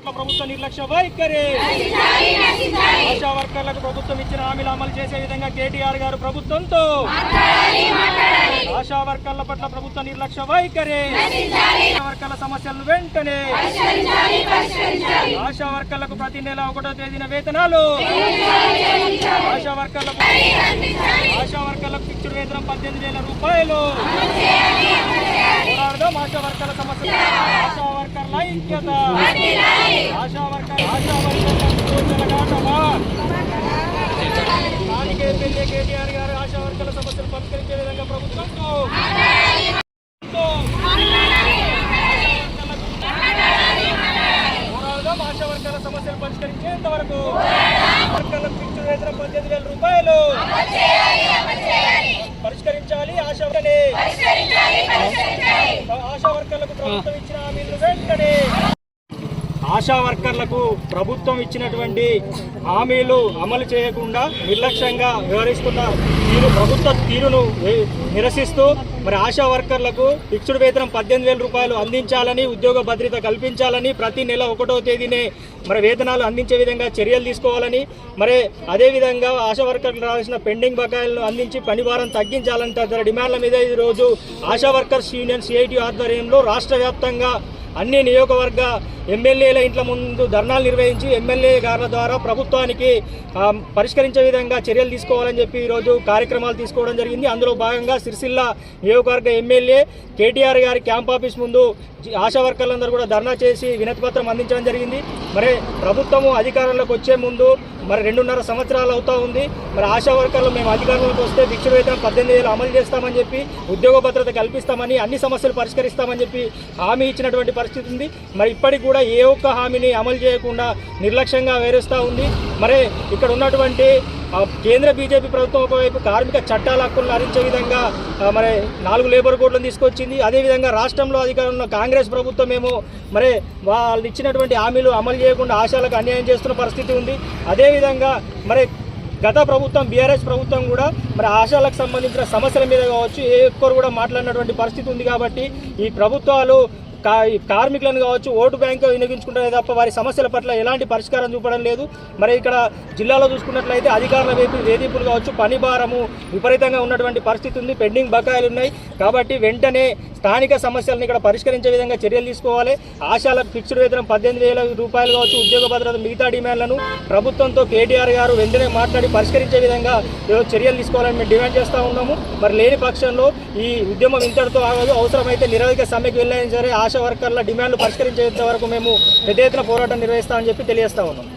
ప్రభుత్వ నిర్లక్ష్య వైఖరి ఆశా వర్కర్లకు ప్రభుత్వం ఇచ్చిన హామీలు అమలు చేసే విధంగా కేటీఆర్ గారు ప్రభుత్వంతో ఆశా వర్కర్ల పట్ల ప్రభుత్వ నిర్లక్ష్య వైఖరి వర్కర్ల సమస్యలను వెంటనే ఆశా వర్కర్లకు ప్రతి నెల 1వ తేదీన వేతనాలు ఆశా వర్కర్లకు ఫిక్స్డ్ వేతనం 18,000 రూపాయలు పోరాడదాం ఆశా వర్కర్ల సమస్య ఆశా వర్కర్ల ఐక్యత ఆశా ఎమ్మెల్యే కేటీఆర్ గారు ఆశా వర్కర్ల సమస్యలు పరిష్కరించే విధంగా ప్రభుత్వంతో పోరాడదాం ఆశా వర్కర్ల సమస్యలు పరిష్కరించేంత వరకు వర్కర్లకు ఫిక్స్డ్ వేతనం 18,000 రూపాయలు పరిష్కరించాలి. ఆశా వర్కర్లకు ప్రభుత్వం ఇచ్చిన హామీలు వెంటనే ఆశా వర్కర్లకు ప్రభుత్వం ఇచ్చినటువంటి హామీలు అమలు చేయకుండా నిర్లక్ష్యంగా వ్యవహరిస్తున్న ప్రభుత్వ తీరును నిరసిస్తూ మరి ఆశా వర్కర్లకు ఫిక్స్డ్ వేతనం 18,000 రూపాయలు అందించాలని, ఉద్యోగ భద్రత కల్పించాలని, ప్రతి నెల 1వ తేదీనే మరి వేతనాలు అందించే విధంగా చర్యలు తీసుకోవాలని, మరి అదేవిధంగా ఆశా వర్కర్లు రావాల్సిన పెండింగ్ బకాయిలను అందించి పని భారం తగ్గించాలని తదితర డిమాండ్ల మీద ఈరోజు ఆశా వర్కర్స్ యూనియన్ సిఐటి ఆధ్వర్యంలో రాష్ట్ర వ్యాప్తంగా అన్ని నియోజకవర్గ ఎమ్మెల్యేల ఇంట్ల ముందు ధర్నాలు నిర్వహించి ఎమ్మెల్యే గారుల ద్వారా ప్రభుత్వానికి పరిష్కరించే విధంగా చర్యలు తీసుకోవాలని చెప్పి ఈరోజు కార్యక్రమాలు తీసుకోవడం జరిగింది. అందులో భాగంగా సిరిసిల్ల నియోజకవర్గ ఎమ్మెల్యే కేటీఆర్ గారి క్యాంప్ ఆఫీస్ ముందు ఆశా వర్కర్లందరూ కూడా ధర్నా చేసి వినతిపత్రం అందించడం జరిగింది. మరి ప్రభుత్వము అధికారంలోకి వచ్చే ముందు మరి 2.5 సంవత్సరాలు అవుతా ఉంది. మరి ఆశా వర్కర్లు మేము అధికారంలోకి వస్తే ఫిక్స్డ్ వేతనం 18,000 అమలు చేస్తామని చెప్పి, ఉద్యోగ భద్రత కల్పిస్తామని, అన్ని సమస్యలు పరిష్కరిస్తామని చెప్పి హామీ ఇచ్చినటువంటి పరిస్థితి ఉంది. మరి ఇప్పటికి కూడా ఏ ఒక్క హామీని అమలు చేయకుండా నిర్లక్ష్యంగా వేరుస్తూ ఉంది. మరి ఇక్కడ ఉన్నటువంటి కేంద్ర బీజేపీ ప్రభుత్వం ఒకవైపు కార్మిక చట్టాల హక్కులను హరించే విధంగా మరి 4 లేబర్ కోడ్లను తీసుకొచ్చింది. అదేవిధంగా రాష్ట్రంలో అధికారంలో కాంగ్రెస్ ప్రభుత్వం ఏమో మరి వాళ్ళు ఇచ్చినటువంటి హామీలు అమలు చేయకుండా ఆశాలకు అన్యాయం చేస్తున్న పరిస్థితి ఉంది. అదేవిధంగా మరి గత ప్రభుత్వం బీఆర్ఎస్ ప్రభుత్వం కూడా మరి ఆశాలకు సంబంధించిన సమస్యల మీద కావచ్చు ఏ ఒక్కరు కూడా మాట్లాడినటువంటి పరిస్థితి ఉంది. కాబట్టి ఈ ప్రభుత్వాలు కార్మికులను కావచ్చు ఓటు బ్యాంకు వినియోగించుకుంటారే తప్ప వారి సమస్యల పట్ల ఎలాంటి పరిష్కారం చూపడం లేదు. మరి ఇక్కడ జిల్లాలో చూసుకున్నట్లయితే అధికారుల వైపు వేధింపులు కావచ్చు, పని భారము విపరీతంగా ఉన్నటువంటి పరిస్థితి ఉంది. పెండింగ్ బకాయిలు ఉన్నాయి. కాబట్టి వెంటనే స్థానిక సమస్యలను ఇక్కడ పరిష్కరించే విధంగా చర్యలు తీసుకోవాలి. ఆశాలకు ఫిక్స్డ్ వేతనం 18,000 రూపాయలు కావచ్చు, ఉద్యోగ భద్రత మిగతా డిమాండ్లను ప్రభుత్వంతో కేటీఆర్ గారు వెంటనే మాట్లాడి పరిష్కరించే విధంగా చర్యలు తీసుకోవాలని మేము డిమాండ్ చేస్తూ ఉన్నాము. మరి లేని పక్షంలో ఈ ఉద్యమం ఇంతటితో ఆగదు. అవసరమైతే నిరవధిక సమ్మెకు వెళ్ళైనా సరే ఆశా వర్కర్ల డిమాండ్లు పరిష్కరించేంత వరకు మేము పెద్ద ఎత్తున పోరాటం నిర్వహిస్తామని చెప్పి తెలియజేస్తా ఉన్నాం.